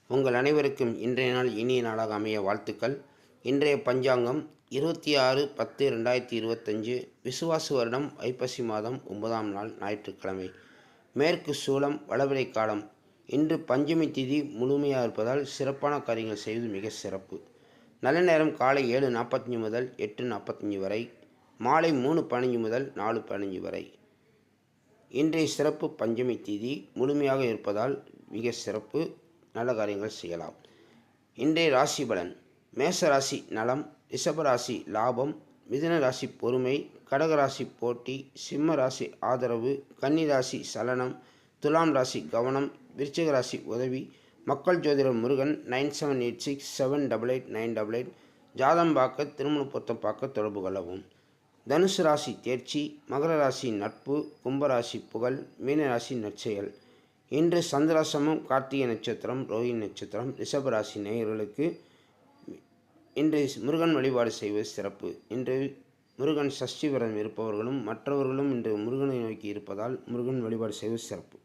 உங்கள் அனைவருக்கும் இன்றைய நாள் இனிய நாளாக அமைய வாழ்த்துக்கள். இன்றைய பஞ்சாங்கம் 26/10/2025 விசுவாசு வருடம் ஐப்பசி மாதம் 9ஆம் நாள் ஞாயிற்றுக்கிழமை. மேற்கு சூலம் வளவிரை காலம். இன்று பஞ்சமி திதி முழுமையாக இருப்பதால் சிறப்பான காரியங்கள் செய்வது மிக சிறப்பு. நல்ல நேரம் காலை 7:45 முதல் 8:45 வரை, மாலை 3:15 முதல் 4:15 வரை. இன்றைய சிறப்பு பஞ்சமி திதி முழுமையாக இருப்பதால் மிக சிறப்பு, நல்ல காரியங்கள் செய்யலாம். இன்றைய ராசி பலன்: மேச ராசி நலம், ரிஷபராசி லாபம், மிதுன ராசி பொறுமை, கடகராசி போட்டி, சிம்ம ராசி ஆதரவு, கன்னி ராசி சலனம், துலாம் ராசி கவனம், விருச்சிக ராசி உதவி. மக்கள் ஜோதிடர் முருகன் 9786788988. ஜாதம் பார்க்க, திருமண பொருத்தம் பார்க்க தொடர்பு கொள்ளவும். தனுசு ராசி தேர்ச்சி, மகர ராசி நட்பு, கும்பராசி புகழ், மீனராசி நற்செயல். இன்று சந்திராசிரமம், கார்த்திகை நட்சத்திரம், ரோஹிணி நட்சத்திரம். ரிஷபராசி நேயர்களுக்கு இன்று முருகன் வழிபாடு செய்வது சிறப்பு. இன்று முருகன் சஷ்டி விரதம் இருப்பவர்களும் மற்றவர்களும் இன்று முருகனை நோக்கி இருப்பதால் முருகன் வழிபாடு செய்வது சிறப்பு.